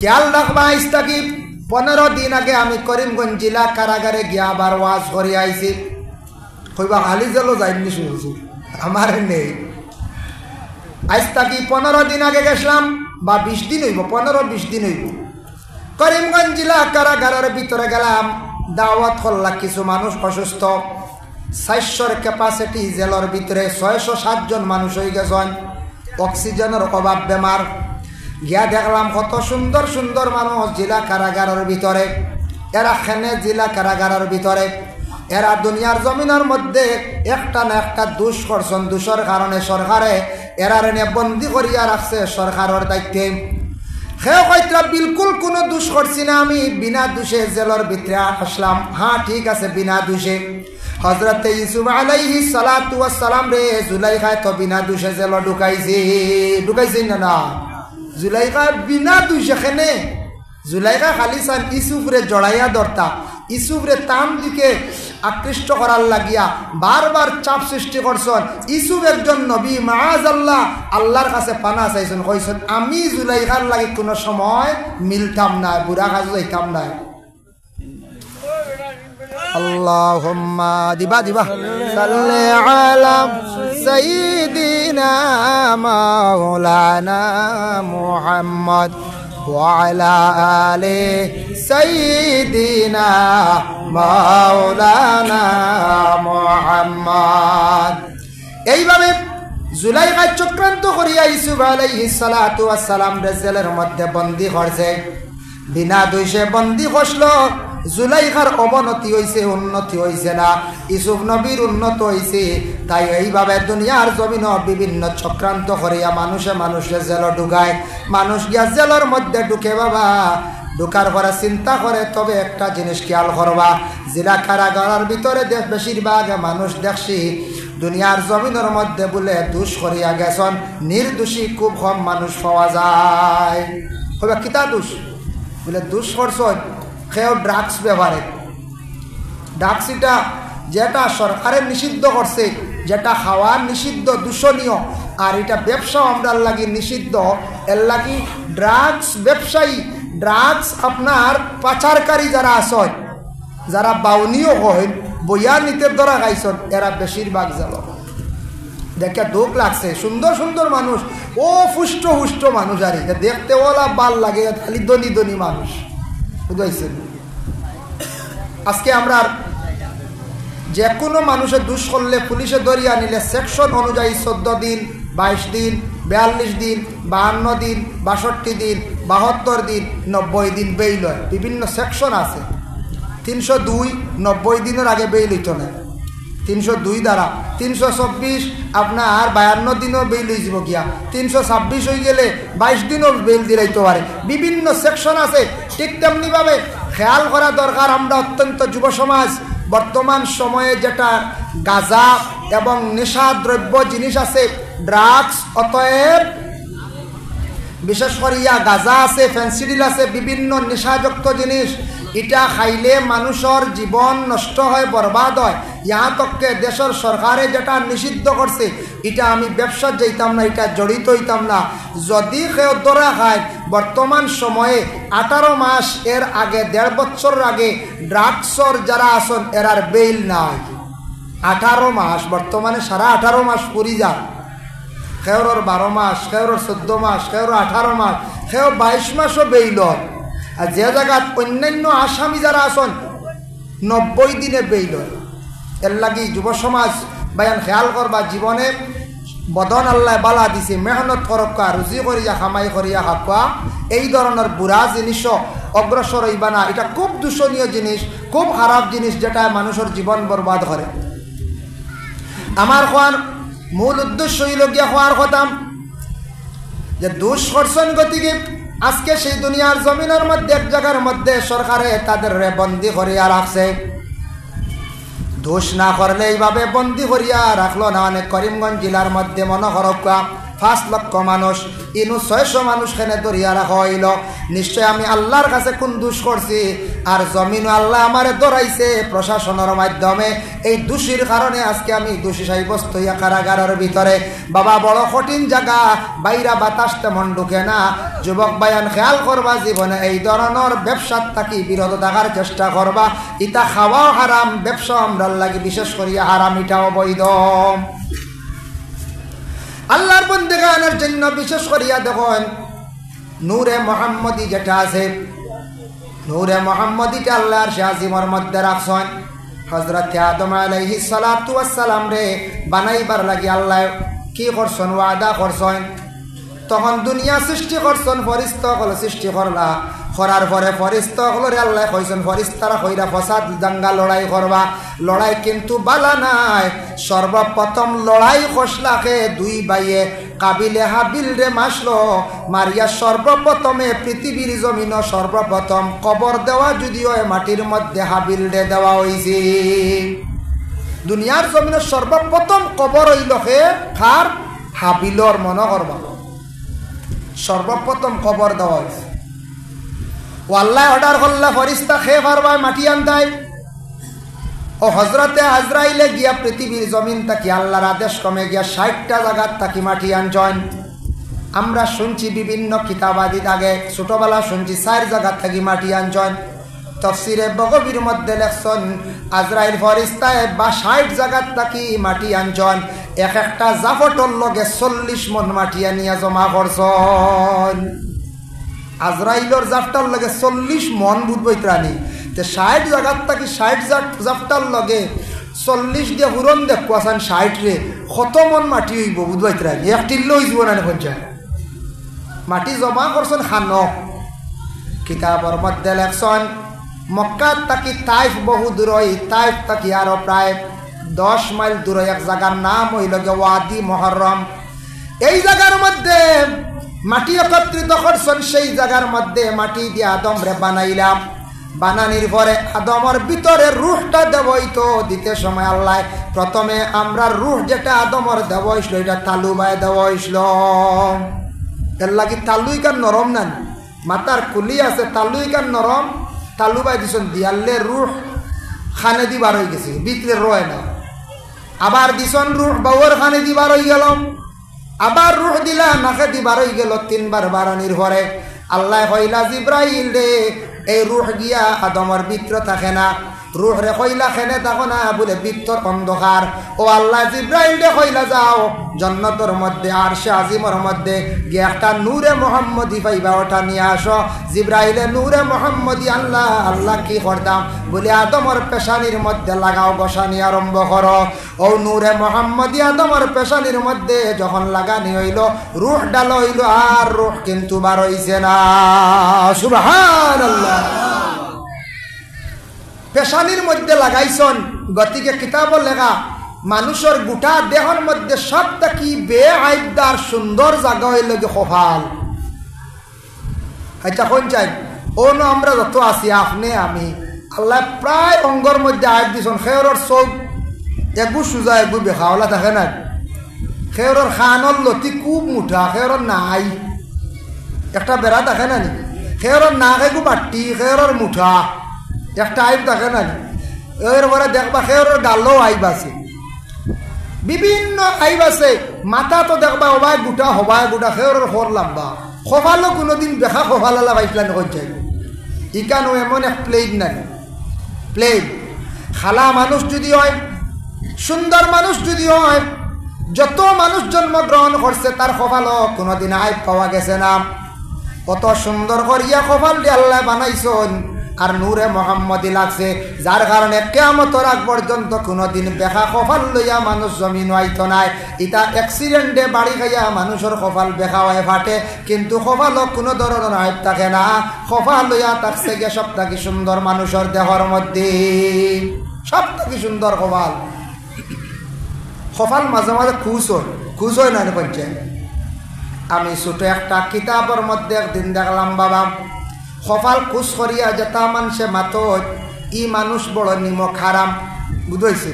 খেয়াল রাখবা ইস্তাকি 15 দিন আগে আমি করিমগঞ্জ জেলা কারাগারে গিয়া আবার ওয়াজ করে আইছি। কইবা খালি জেলো যাইনি শুনছি আমার নেই। আজ তাকি 15 দিন আগে গেছিলাম বা 20 দিন হইব, 15-20 দিন হইব। করিমগঞ্জ জেলা কারাগারের ভিতরে গেলাম, দাওয়াত করলাম। কিছু মানুষ অসুস্থ, 400 ক্যাপাসিটি জেলার ভিতরে 607 জন মানুষ হয়ে গেছেন, অক্সিজেনের অভাব, বেমার। গিয়া দেখলাম কত সুন্দর সুন্দর মানুষ জেলা কারাগারের ভিতরে। এরা খেনে জেলা কারাগারের ভিতরে, এরা দুনিয়ার জমিনের মধ্যে একটা না একটা দোষ করছেন। দোষের কারণে সরকারে এরা বন্দি করিয়া রাখছে সরকারের দায়িত্বে। সেও কইতরা বিলকুল কোনো দোষ করছি না, আমি বিনা দোষে জেলের ভিতরে আসলাম। হ্যাঁ ঠিক আছে, বিনা দোষে। হযরত ইউসুফ আলাইহিস সালাতু ওয়াস সালাম রে জুলাইখায় তো বিনা দোষে জেল ঢুকাইছে না। জুলাইখা বিনা দোষে খেনে, জুলাইখা খালি চান ইউসুফরে জড়াইয়া ধরতা, ইউসুফরে তাম দিকে আকৃষ্ট করার লাগিয়া বারবার চাপ সৃষ্টি করছেন। ইউসুফ একজন নবী, মাআযাল্লাহ, আল্লাহর কাছে পানা চাইছেন, কইছেন আমি জুলাইখার লাগি কোনো সময় মিলতাম না, বুড়া কাজ হইতাম না। আল্লাহুম্মা দিবা সাল্লি আলা সাইয়্যিদিনা মাওলানা মুহাম্মদ ওয়া আলা আলি সাইয়্যিদিনা মাওলানা মুহাম্মদ। এইভাবে জুলাইখা চক্রান্ত করিয়া ইউসুফ আলাইহিস সালাতু ওয়াস সালাম জেলের মধ্যে বন্দী করছে। বিনা দোষে বন্দী করল। জুলাইখার অবনতি হয়েছে, উন্নতি হয়েছে না। ইউসুফ নবীর উন্নত হয়েছে। তাই এইভাবে দুনিয়ার জমিন বিভিন্ন চক্রান্ত করিয়া মানুষে মানুষে জেল ঢুকায়। মানুষ গিয়া জেলের মধ্যে ঢুকে বাবা, ঢুকার পরে চিন্তা করে। তবে একটা জিনিস খেয়াল করবা, জেলা কারাগারের ভিতরে বেশিরভাগ মানুষ দেখছি দুনিয়ার জমিনের মধ্যে বলে দোষ করিয়া গেছেন, নির্দোষী খুব কম মানুষ পাওয়া যায়। কইবা কিতা দোষ? বলে দোষ করছেন কেউ ড্রাগস ব্যবহারে। ড্রাগস এটা যেটা সরকারের নিষিদ্ধ করছে, যেটা খাওয়ার নিষিদ্ধ, দূষণীয়, আর এটা ব্যবসাও আমরা লাগি নিষিদ্ধ। এর লাগি ড্রাগস ব্যবসায়ী, ড্রাগস আপনার পাচারকারী যারা আসন, যারা বাউনিও হয়, বইয়া নিতে ধরা খাইছেন, এরা বেশিরভাগ গেল। দেখে দুঃখ লাগছে। সুন্দর সুন্দর মানুষ, ও ফুষ্ট হুষ্ট মানুষ, আর দেখতে ওলা বাল লাগে, খালি ধনী ধনী মানুষ, বুঝাইছেন? আজকে আমরা যে কোনো মানুষের দোষ করলে পুলিশে ধরিয়া নিলে সেকশন অনুযায়ী 14 দিন, 22 দিন, 42 দিন, 52 দিন, 62 দিন, 72 দিন, 90 দিন বেইল হয়। বিভিন্ন সেকশন আছে। 302 90 দিনের আগে বেইল হইত না। 302 দ্বারা 324 আপনার 52 দিনও বেইল হয়ে যাব গিয়া। 326 হয়ে গেলে 22 দিনও বেইল দিলাইতে পারে। বিভিন্ন সেকশন আছে। ঠিক তেমনিভাবে খেয়াল করা দরকার। আমরা অত্যন্ত যুব সমাজ, বর্তমান সময়ে যেটা গাঁজা এবং নেশা দ্রব্য জিনিস আছে, ড্রাগস, অতএব বিশেষ করিয়া গাঁজা আছে, ফেন্সিডিল আছে, বিভিন্ন নেশাযুক্ত জিনিস, এটা খাইলে মানুষের জীবন নষ্ট হয়, বরবাদ হয়। ইহা তককে দেশের সরকারে যেটা নিষিদ্ধ করছে, এটা আমি ব্যবসা যাইতাম না, এটা জড়িত হইতাম না। যদি কেউ ধরা খায়, বর্তমান সময়ে 18 মাস এর আগে, 1.5 বছর আগে ড্রাগসর যারা আসন এরার বেইল নাই। 18 মাস, বর্তমানে সারা 18 মাস পুরি যান। খেওর 12 মাস, খেওর 14 মাস, খেওর 18 মাস, খেও 22 মাসও বেইল। আর যে জায়গা অন্যান্য আসামি যারা আসন 90 দিনে বেইল। এর লাগি যুব সমাজ বায়ান খেয়াল করবা, জীবনে বদন আল্লাহ বালা দিছে, মেহনত করকা, রুজি করিয়া কামাই করিয়া খাওয়া, এই ধরনের বুড়া জিনিসও অগ্রসর হইবা না। এটা খুব দূষণীয় জিনিস, খুব খারাপ জিনিস, যেটা মানুষের জীবন বরবাদ করে। আমার কোয়ার মূল উদ্দেশ্য হইল গিয়া হওয়ার কথা যে দোষ করছেন গতিকে আজকে সেই দুনিয়ার জমিনের মধ্যে এক জায়গার মধ্যে সরকারে তাদের বন্দি করিয়া রাখছে। দোষ না করলে এইভাবে বন্দি করিয়া রাখলো না। অনেক করিমগঞ্জ জেলার মধ্যে মনে করকা 5 লক্ষ মানুষ ইনু 600 মানুষ খেনে দরিয়া রাখা হইল নিশ্চয় আমি আল্লাহর কাছে কোন দোষ করছি আর জমিনও আল্লাহ আমারে দৌড়াইছে প্রশাসনের মাধ্যমে এই দোষীর কারণে আজকে আমি দোষী সাব্যস্ত হইয়া কারাগারের ভিতরে বাবা বড় কঠিন জায়গা বাইরা বাতাস তেমন ঢুকে না যুবক বায়ান খেয়াল করবা জীবনে এই ধরনের ব্যবসার থাকি বিরত থাকার চেষ্টা করবা ইটা খাওয়াও হারাম ব্যবসা আমরার লাগে বিশেষ করিয়া হারাম ইটাও বৈধ আল্লাহর বন্দেগানের জন্য বিশেষ করিয়া দেখুন নূরে মোহাম্মদী যেটা আছে নূরে মোহাম্মদীটা আল্লাহর শাজিমর মধ্যে রাখছেন হযরত আদম আলাইহিস সালাতু ওয়াস সালাম রে বানাইবার লাগি আল্লাহ কি করছেন ওয়াদা করছেন তখন দুনিয়া সৃষ্টি করছেন ফেরেশতা হল সৃষ্টি করলা করার পরে ফেরেশতা হলরে আল্লাহ কইছেন ফেরেশতারা কইরা ফসাদ দাঙ্গা লড়াই করবা লড়াই কিন্তু বালা নাই সর্বপ্রথম লড়াই খসলাকে দুই ভাইয়ে কাবিলে হাবিল রে মাসলো মারিয়া সর্বপ্রথমে পৃথিবীর জমিন সর্বপ্রথম কবর দেওয়া যদিও মাটির মধ্যে হাবিল রে দেওয়া হইছে দুনিয়ার জমিনের সর্বপ্রথম কবর হইলকে খার হাবিলর মনে করবা সর্বপ্রথম কবর দেওয়া হয়েছে ও আল্লাহ অর্ডার করলা ফেরেশতা খেয়ে পারবায় মাটি আনতাই ও হজরতে আজরাইলে গিয়া পৃথিবীর জমিন থাকি আল্লাহর আদেশ কমে গিয়া 60টা জায়গার থাকি মাটি আনছেন আমরা শুনছি বিভিন্ন কিতাবাদিত আগে ছোটবেলা শুনছি 4 জায়গার থাকি মাটি আনছেন তফসিরে বগবীর মধ্যে লেখছেন আজরাইল ফেরেশতায় বা 60 জায়গার থাকি মাটি আনছেন এক একটা জাফটর লগে 40 মন মাটি আনিয়া জমা করছেন আজরাইলর জাফটার লগে 40 মন বুধবৈত্রানি তে 60 জায়গার থাকি 60 জাফটার লগে 40 দিয়ে হুরন দেখো আসান 60 রে কত মন মাটি হইব বুধবৈত্রানি এক টিল্লো হইব না পঞ্চায়েত মাটি জমা করছেন খানো কিতাবর মধ্যে লেখছেন মক্কার থাকি তাইফ বহু দূর তাইফ থাকি আরো প্রায় 10 মাইল দূরে এক জায়গার নাম হইল ওয়াদি মুহররম এই জায়গার মধ্যে মাটি একত্রিত করছেন সেই জায়গার মধ্যে মাটি দিয়ে আদম রে বানাইলাম বানানির পরে আদমের ভিতরে রূহটা দেবইতো দিতে সময় আল্লাহ প্রথমে আমরা রূহ যেটা আদমের দেব হইছিল এটা তালুবায় দেব হইছিল এর লাগি তালুই কান নরম না মাথার কুলি আছে তালুই কান নরম তালুবাই দিছেন দিয়ালে রূহ খানে দিবার হয়ে গেছে ভিতরে রয় না আবার দিছন রূহ বাউর খানে দিবার হয়ে গেল আবার রূহ দিলা নাকে দিবার হয়ে গেল 3 বার বারানির পরে আল্লাহ কইলা জিব্রাইল রে এই রূহ গিয়া আদমের ভিতরে থাকে না রূহ রে কইলা খেনে থাকো না বলে ভিতর অন্ধকার ও আল্লাহ জিব্রাইল রে কইলা যাও জান্নাতের মধ্যে আরশে আজিমের মধ্যে গিয়ে একটা নূরে মুহাম্মদী পাইবা ওটা নিয়ে আসো জিব্রাইলে নূরে মুহাম্মদী আল্লাহ আল্লাহ কি করতাম বলে আদমের পেশানির মধ্যে লাগাও বসানি আরম্ভ করো ও নূরে মুহাম্মদী আদমের পেশানির মধ্যে যখন লাগানি হইল রূহ ডাল হইল আর রূহ কিন্তু বার হইছে না সুবহানাল্লাহ পেশানির মধ্যে লাগাইছন গতিকে কিতাব লেখা মানুষের গোটা দেহের মধ্যে সবটা কি বেআইবদার সুন্দর জায়গা হইল যে কপাল আচ্ছা কোন চাই ও না আমরা যত আছি আপনি আমি আল্লাহ প্রায় অঙ্গর মধ্যে আইব দিছন খেয়রর চোখ একবু সুজা একবু বেখাওলা থাকে না খেয়রর খানর লতি খুব মুঠা খেয়রর নাই একটা বেড়া থাকে না নি খেয়রর নাক একবু বাটি খেয়রর মুঠা একটা আইব থাকে না এরপরে দেখবা খেয়রর গালও আইব আছে বিভিন্ন আইব আছে মাথা তো দেখবা হবায় গোটা হবায় গোটা খেয়রর হর লাম্বা খোফালো কোনোদিন বেখা খোফালা পাইছিলেন হয়ে যায় ইকানো এমন এক প্লেন নাই প্লেন খালা মানুষ যদি হয় সুন্দর মানুষ যদি হয় যত মানুষ জন্মগ্রহণ করছে তার খোফালো কোনোদিন আইব পাওয়া গেছে না কত সুন্দর করিয়া খোফাল দিয়ে আল্লাহ বানাইছন আর নূরে মুহাম্মদী লাগছে যার কারণে কিয়ামতের আগ পর্যন্ত কোনোদিন বেখা কপাল লইয়া মানুষ জমিন হইতো নাই ইটা অ্যাক্সিডেন্টে বাড়ি খাইয়া মানুষের কপাল বেখা হয়ে ফাটে কিন্তু কপালও কোনো ধরনের আইব থাকে না কপাল লইয়া থাকছে গিয়ে সব থাকি সুন্দর মানুষের দেহর মধ্যে সব থাকি সুন্দর কপাল কপাল মাঝে মাঝে খুশ হয় না বলছে আমি ছোট একটা কিতাবের মধ্যে একদিন দেখলাম বাবা কপাল খুশ করিয়া যেটা মানুষে মাতত ই মানুষ বড় নিমক হারাম বুঝেছে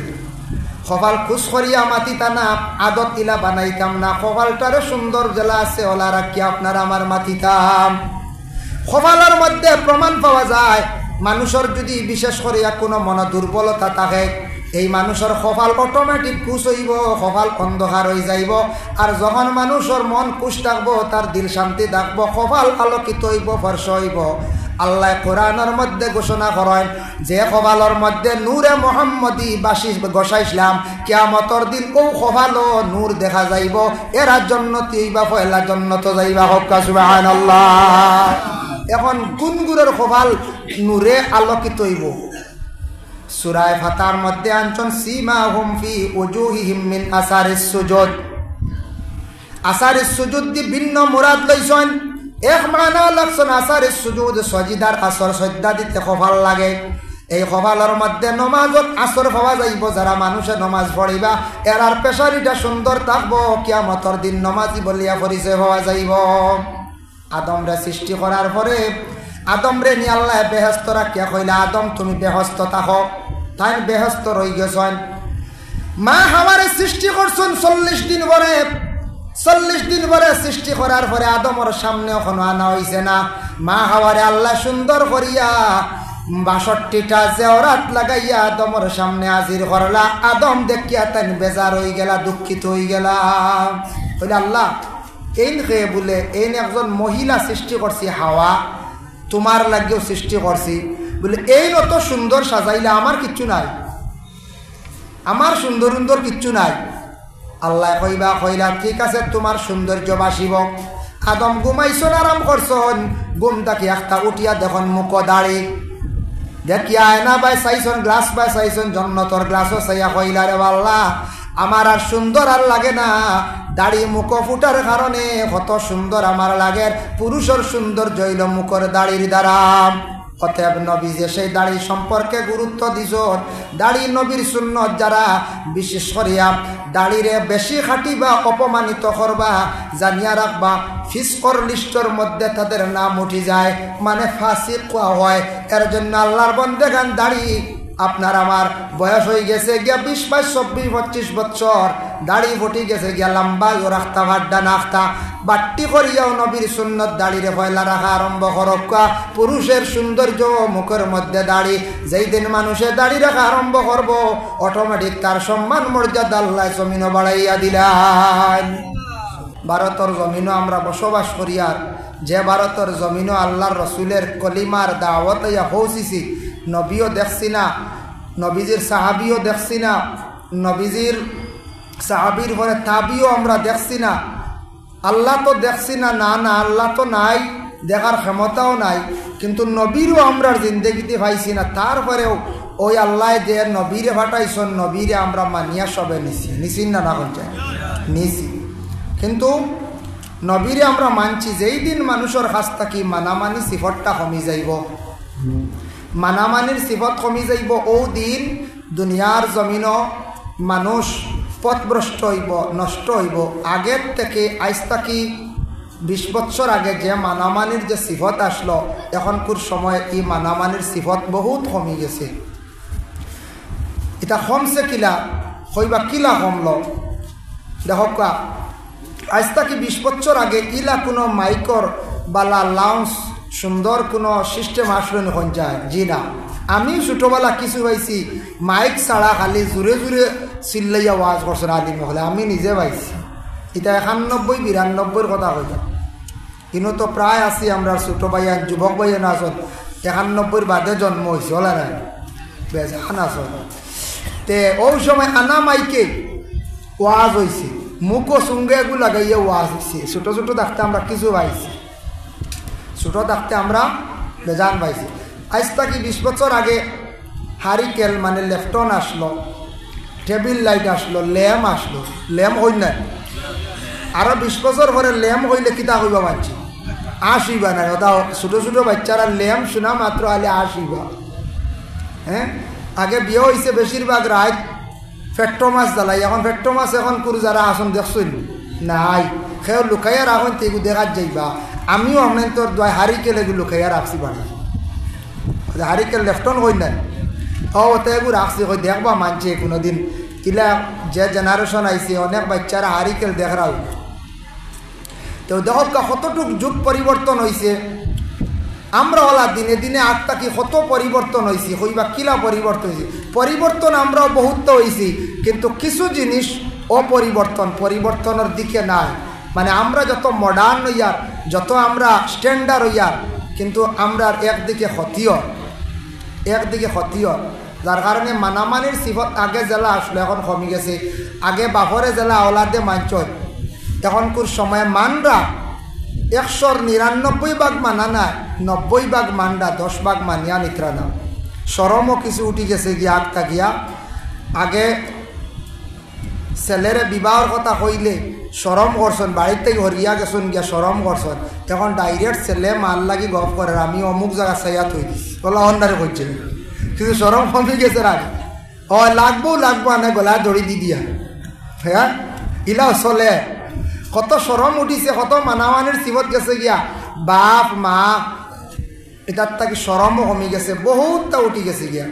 কপাল খুশ করিয়া মাতিতা না, আদত ইলা বানাইতাম না, কপালটারে সুন্দর জেলা আছে ওলা রাখিয়া আপনার আমার মাতিতাম। কপালের মধ্যে প্রমাণ পাওয়া যায় মানুষের যদি বিশেষ করিয়া কোনো মন দুর্বলতা থাকে, এই মানুষের কপাল অটোমেটিক খুশ হইব, কপাল অন্ধকার হয়ে যাইব। আর যখন মানুষের মন খুশ থাকবো, তার দিল শান্তি থাকবো, কপাল আলোকিত হইব, ফর্স হইব। আল্লাহ কোরআনের মধ্যে ঘোষণা করেন যে কপালের মধ্যে নূরে মোহাম্মদী বাসিস গসাইছিলাম, কিয়ামতের দিন ও কপালও নূর দেখা যাইব। এরা জন্নতি হইবা, পয়লা জন্নত যাইবা। হক্কা সুবহানাল্লাহ। এখন গুনগুরের কপাল নূরে আলোকিত হইব। সূরা ফাতার মধ্যে আনছন সীমাহুম ফি উজুহিহিম মিন আসারিস সুজুদ। আসারিস সুজুদ দি ভিন্ন মুরাদ লইছেন। এক মানা লাগছেন আসারিস সুজুদ, সজিদার আসর সজ্জা দিতে কপাল লাগে। এই কপালের মধ্যে নমাজত আসর পাওয়া যাইব। যারা মানুষে নমাজ পড়িবা এরার পেশারিটা সুন্দর থাকবো, কিয়ামতের দিন নমাজি বলিয়া পরিচয় পাওয়া যাইব। আদমরে সৃষ্টি করার পরে আদমরে নিয়ে আল্লাহ বেহেস্ত রাখিয়া কইলা, আদম তুমি বেহস্ত থাকো। তাই বেহস্ত রই গেছেন। মা হাওয়ারে সৃষ্টি করছেন 40 দিন পরে। 40 দিন পরে সৃষ্টি করার পরে আদমর সামনে এখনো আনা হইছে না। মা হাওয়ারে আল্লাহ সুন্দর করিয়া 62টা জেওরাত লাগাইয়া আদমর সামনে হাজির করলা। আদম দেখিয়া তাই বেজার হয়ে গেলা, দুঃখিত হয়ে গেলা। বলে আল্লাহ এই খেয়ে বলে এই একজন মহিলা সৃষ্টি করছি হাওয়া, তোমার লাগেও সৃষ্টি করছি, বলে এই নত সুন্দর সাজাইলে আমার কিচ্ছু নাই, আমার সুন্দর সুন্দর কিচ্ছু নাই। আল্লাহ কইলা ঠিক আছে তোমার সৌন্দর্য বাসিব। আদম ঘুমাইছন, আরাম করছন, ঘুম থাকি একটা উঠিয়া দেখুন মুখ দাঁড়ি দেখিয়া আয়না বাই চাইছন, গ্লাস বাই চাইছন, জন্নতর গ্লাসও চাইয়া কইলা রে আল্লাহ আমার আর সুন্দর আর লাগে না, দাড়ি মুখ ফুটার কারণে কত সুন্দর আমার লাগে। পুরুষের সৌন্দর্য হইল মুখের দাড়ির দ্বারা। অতএব নবী যে সেই দাড়ি সম্পর্কে গুরুত্ব দিছ, দাড়ি নবীর সুন্নত যারা বিশেষ করিয়া দাড়িরে বেশি খাটিবা, অপমানিত করবা, জানিয়া রাখবা ফিসকর লিস্টর মধ্যে তাদের নাম উঠি যায়, মানে ফাসিক কোয়া হয়। এর জন্য আল্লাহর বন্দেগান দাড়ি আপনার আমার বয়স হয়ে গেছে গিয়া 20, 22, 24, 25 বছর, দাড়ি ফুটি গেছে গিয়া লম্বা রাখতা ভাড্ডা নাখতা বাট্টি করিয়াও নবীর সুন্নত দাড়িরে পয়লা রাখা আরম্ভ করক্কা। পুরুষের সৌন্দর্য মুখের মধ্যে দাড়ি। যেই দিন মানুষের দাড়ি রাখা আরম্ভ করব, অটোমেটিক তার সম্মান মর্যাদা আল্লাহ জমিনও বাড়াইয়া দিলেন। ভারতের জমিনও আমরা বসবাস করি, আর যে ভারতের জমিনও আল্লাহর রসুলের কলিমার দাওয়াত ইয়া পৌঁছিছি, নবীও দেখছি না, নবীজির সাহাবিও দেখছি না, নবীজির সাহাবির পরে তাবিও আমরা দেখছি না। আল্লাহ তো দেখছি না, না না আল্লাহ তো নাই, দেখার ক্ষমতাও নাই, কিন্তু নবীরও আমরা জিন্দগিতে পাইছি না। তারপরেও ওই আল্লাহ যে নবীরে ফাটাইছেন, নবীরে আমরা মানিয়া সবে নিছি না, না হচ্ছে নিছি, কিন্তু নবীরে আমরা মানছি। যেই দিন মানুষের কাছ থাকি মানামানি সিফতটা কমি যাইব, মানামানির সিফত কমি যাইব, ও দিন দুনিয়ার জমিনও মানুষ পথভ্রষ্ট হইব, নষ্ট হইব। আগের থেকে আজ থাকি 20 বছর আগে যে মানামানির যে সিফত আসলো, এখনকার সময় এই মানামানির সিফত বহুত কমি গেছে। এটা কমছে কিলা হইবা, কিলা কমলো দেখক। আজ থাকি 20 বছর আগে ইলা কোনো মাইকর বালা লাউন্স সুন্দর কোনো সিস্টেম আসলো এখন যায়, জি না। আমি ছোটোবেলা কিছু পাইছি মাইক ছাড়া খালি জোরে জোরে চিল্লাইয়া ওয়াজ করছেন আলিম হলে, আমি নিজে পাইছি। এটা 91, 92 কথা কইতা, কিন্তু তো প্রায় আছি আমরা ছোটো ভাইয়া যুবক ভাইয়া না আসন 91 বাদে জন্ম হয়েছে, হলে না বেজান আসন। তে ওই সময় আনা মাইকে ওয়াজ হয়েছে, মুখও সঙ্গে এগুলো লাগাইয়া ওয়াজ হয়েছে। ছোটো ছোটো থাকতে আমরা কিছু পাইছি, ছোটো থাকতে আমরা বেজান পাইছি। আজ থাকি 20 বছর আগে হারিকেল মানে লেফটন আসলো, টেবিল লাইট আসলো, ল্যাম্প আসলো। ল্যাম্প হই না, আরও 20 বছর পরে ল্যাম্প হইলে কিতা হইবা মানছি আসিবা না। ওটা ছোটো ছোটো বাচ্চারা ল্যাম্প শোনা মাত্র আলে আসিবা। হ্যাঁ, আগে বিয়ে হয়েছে বেশিরভাগ রাত ফেট্টোমাস জ্বালাই, এখন ফেট্টোমাস এখন কুরু যারা আসন দেখছই নাই, সেও লুকাইয়া রাখুন তেগু দেখাত যাইবা। আমিও আপনার তোর হারিকেল এগুলো লুকাইয়া রাখছি বাড়ি, হারিকেল লেফটন হই নাই। ও তেগু রাখছি, কই দেখবা মানছে কোনোদিন ইলা যে জেনারেশন আইছে অনেক বাচ্চারা হারিকেল দেখরা তো দেখো কতটুক যুগ পরিবর্তন হয়েছে আমরা ওলা দিনে দিনে আটটা কি কত পরিবর্তন হয়েছি হইবা কিলা পরিবর্তন হয়েছে পরিবর্তন আমরাও বহুত হয়েছি কিন্তু কিছু জিনিস পরিবর্তনের দিকে নাই মানে আমরা যত মডার্ন হইয়ার যত আমরা স্ট্যান্ডার্ড হইয়ার কিন্তু আমরা একদিকে ক্ষতিও যার কারণে মানামানির সিফত আগে জেলা আসলো এখন কমে গেছে আগে বাপরে জেলা আওলাদে মানচয় এখনকার সময় মানরা 199 মানা না 90 মানরা 10 মানিয়া নিত্রা না শরমও কিছু উঠি গেছে গিয়া আগ থাকিয়া আগে ছেলেরে বিবাহর কথা কইলে শরম করছেন বাড়ির থেকে হরিয়া গেছেন গিয়া শরম করছেন তখন ডাইরেক্ট ছেলে মাল লাগি গপ করে আমি অমুক জায়গা চাইয়া থই দিস বলা অন্ধারে করছে কিন্তু শরম কমে গেছে রানি লাগবো আনে গলা দড়ি দি দিয়া হ্যাঁ ইলা চলে কত শরম উঠিছে কত মানামানির সিবত গেছে গিয়া বাপ মা এটার তাকে শরমও কমে গেছে বহুতটা উঠি গেছে গিয়া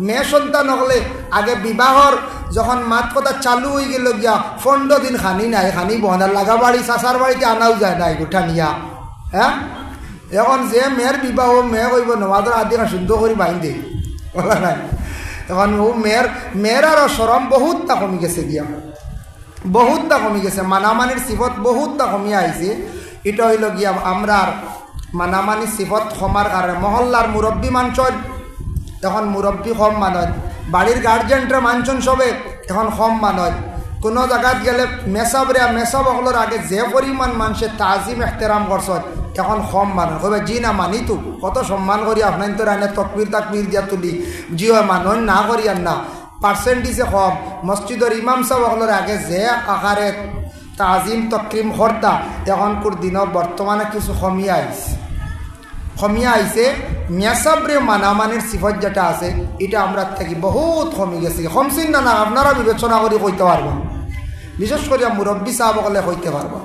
মেয়ে সন্তান হলে আগে বিবাহর যখন মাত কথা চালু হয়ে গেল গিয়া 15 দিন খানি নাই খানি বহনার লাগা বাড়ি চাষার বাড়িতে আনাও যায় নাই গোঠা নিয়া হ্যাঁ এখন যে মেয়ের বিবাহ মেয়ে কইব নমাজের আদি সুন্দর করে বাইন্দে বলা নাই এখন ও মেয়ের আরও শরম বহুতটা কমে গেছে গিয়া বহুতটা কমে গেছে মানামানির সিফত বহুতটা কমিয়া আইছে এটা হইল গিয়া আমরার মানামানি সিফত কমার কারণে মহল্লার মুরব্বী মানছন এখন মুরব্বী কম মানয় বাড়ির গার্জেনরা মানছন সবে এখন কম মানয় কোনো জায়গাত গেলে মেসাব হলোর আগে যে পরিমাণ মানুষের তাজিম এহতেরাম করছত এখন কম মানুষ কবে জি না মানি তো কত সম্মান করি আপনার তো রানে তকবির দিয়া তুলি জি হয় মানুষ না করি আর না পার্সেন্টেজে কম মসজিদের ইমাম সাহেব হলোর আগে যে আকারে তাজিম তকরিম করতা এখনকার দিনও বর্তমানে কিছু কমিয়া আইছে মেসাবরে মানামানির সিফত যেটা আছে এটা আমরা থেকে বহুত কমে গেছে কমছিন না আপনারা বিবেচনা করে কইতে পারবেন বিশেষ করে মুরব্বী সাহেব হলে কইতে পারবেন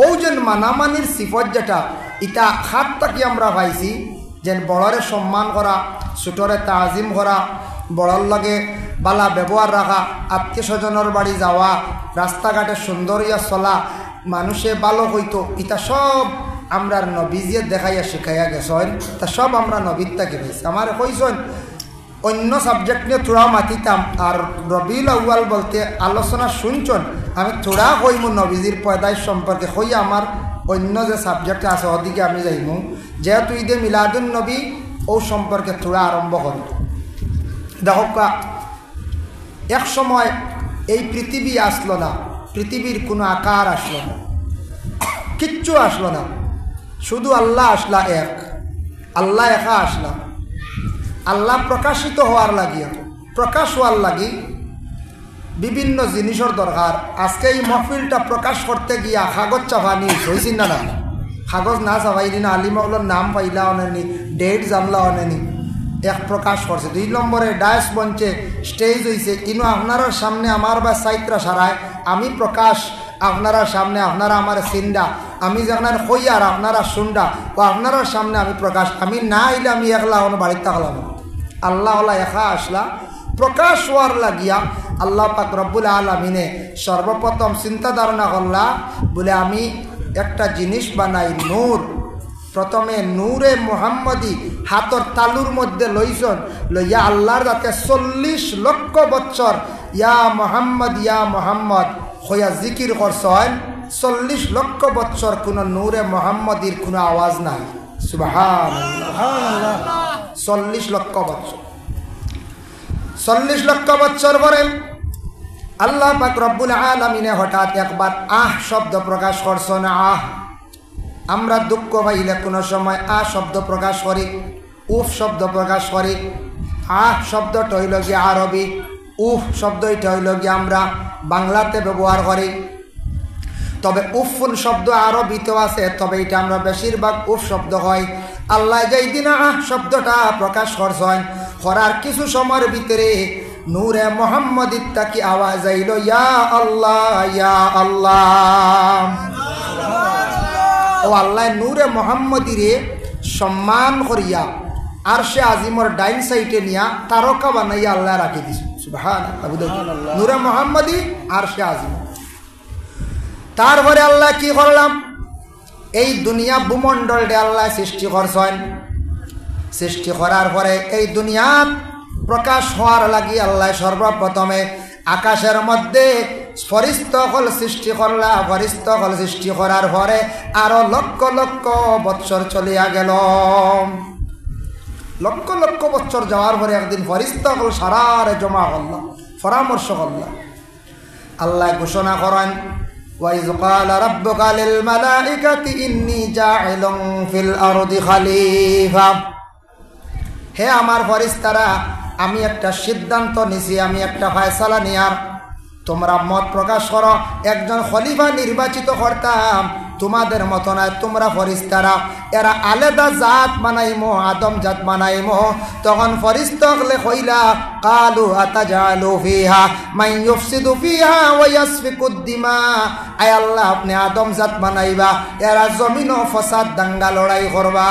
ও যেন মানামানির সিফত যেটা এটা হাত থাকি আমরা পাইছি যেন বড়রে সম্মান করা ছোটরে তাজিম করা বড়র লগে বালা ব্যবহার রাখা আত্মীয় স্বজনের বাড়ি যাওয়া রাস্তাঘাটে সুন্দর ইয়া চলা মানুষে ভালো হইতো এটা সব আমরা নবীজিয়ে দেখাইয়া শিখাইয়া গেছেন তা সব আমরা নবীর তাকে পাইছি আমার কইছেন অন্য সাবজেক্ট নিয়ে থোড়াও মাতিতাম আর রবিউল আউয়াল বলতে আলোচনা শুনছেন আমি থোড়া কইমু নবীজির পয়দাইশ সম্পর্কে কই আমার অন্য যে সাবজেক্ট আছে ওদিকে আমি যাইমু যেহেতু ঈদে মিলাদুন নবী ও সম্পর্কে থোড়া আরম্ভ করি দেখো এক সময় এই পৃথিবী আসলো না পৃথিবীর কোনো আকার আসলো না কিচ্ছু আসলো না শুধু আল্লাহ আসলা এক আল্লাহ একা আসলা আল্লাহ প্রকাশিত হওয়ার লাগিয়া প্রকাশ হওয়ার লাগি বিভিন্ন জিনিসের দরকার আজকে এই মহফিলটা প্রকাশ করতে গিয়া কাগজ চাপানি হয়েছিল না কাগজ না চাপাইলি না আলিমাগুলোর নাম পাইলা অনেনি ডেট জানলা অনেনি এক প্রকাশ করছে 2 নম্বরে ডায়াস মঞ্চে স্টেজ হয়েছে কিন্তু আপনার সামনে আমার বা সাইত্রা সারায় আমি প্রকাশ আপনারা সামনে আপনারা আমার সিন্ডা আমি যেখানে কই আর আপনারা শুনডা ও আপনার সামনে আমি প্রকাশ আমি না আইলে আমি একলা আমার বাড়িতে থাকলাম আল্লাহ একা আসলা প্রকাশ হওয়ার লাগিয়া আল্লাহ পাক রব্বুল আলামিনে সর্বপ্রথম চিন্তা ধারণা করলা বলে আমি একটা জিনিস বানাই নূর প্রথমে নূরে মুহাম্মদী হাতর তালুর মধ্যে লইছন লইয়া আল্লাহর যাতে 40 লক্ষ বছর ইয়া মোহাম্মদ হইয়া জিকির করছেন 40 লক্ষ বছর কোনো নূরে মুহাম্মদীর কোনো আওয়াজ নাই সুবহানাল্লাহ 40 লক্ষ বছর 40 লক্ষ বছর পরে আল্লাহ পাক রব্বুল আলামিনে হঠাৎ একবার শব্দ প্রকাশ করছেন আমরা দুঃখ পাইলে কোনো সময় শব্দ প্রকাশ করি উফ শব্দ প্রকাশ করি শব্দটা হইল গিয়ে আরবি উফ শব্দটা হইল গিয়ে আমরা বাংলাতে ব্যবহার করি তবে উফুন শব্দ আরবিতেও আছে তবে এটা আমরা বেশিরভাগ উফ শব্দ হয় আল্লাহ যেই দিন শব্দটা প্রকাশ করছেন করার কিছু সময়ের ভিতরে নূরে মুহাম্মদীর তাকি আওয়াজ আইল ইয়া আল্লাহ ও আল্লাহ নূরে মুহাম্মদীরে সম্মান করিয়া আরশে আজিমর ডাইন সাইডে নিয়া তারকা বানাইয়া আল্লাহ রাখি দিছে সুবহানাল্লাহ নূরে মুহাম্মদি আরশে আজিম। তারপরে আল্লাহ কি করলাম, এই দুনিয়া ভূমণ্ডলটা আল্লাহ সৃষ্টি করছেন। সৃষ্টি করার পরে এই দুনিয়া প্রকাশ হওয়ার লাগি আল্লাহ সর্বপ্রথমে আকাশের মধ্যে ফরিস্তকল সৃষ্টি করলা। ফরিস্তকল সৃষ্টি করার পরে আরো লক্ষ লক্ষ বৎসর চলিয়া গেল। লক্ষ লক্ষ বৎসর যাওয়ার পরে একদিন ফরিস্তকল সারারে জমা করল, পরামর্শ করল। আল্লাহ ঘোষণা করেন, ওয়াইজ ক্বালা রাব্বুকা লিল মালাইকাতি ইন্নী জাইলুন ফিল আরদি খলিফা। হে আমার ফেরেশতারা, আমি একটা সিদ্ধান্ত নিছি, আমি একটা ফয়সালা নিয়ার, তোমরা মত প্রকাশ করো। একজন খলিফা নির্বাচিত করতাম, তোমাদের মতো নয়। তোমরা ফেরেশতারা এরা আলাদা জাত বানাইমো, আদম জাত বানাইমো। তখন ফেরেশতাগলে কইলা, কালু আতাজালু ফিহা মান ইউফসিদু ফিহা ওয়া ইয়াসফিকুদ দিমা। আয় আল্লাহ, আপনি আদম জাত বানাইবা, এরা জমিনও ফসাদ দাঙ্গা লড়াই করবা।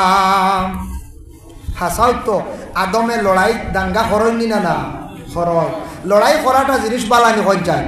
হাসাও তো আদমে লড়াই দাঙ্গা করয়নি না? না করয়। লড়াই করাটা জিনিস বালানি কই যায়।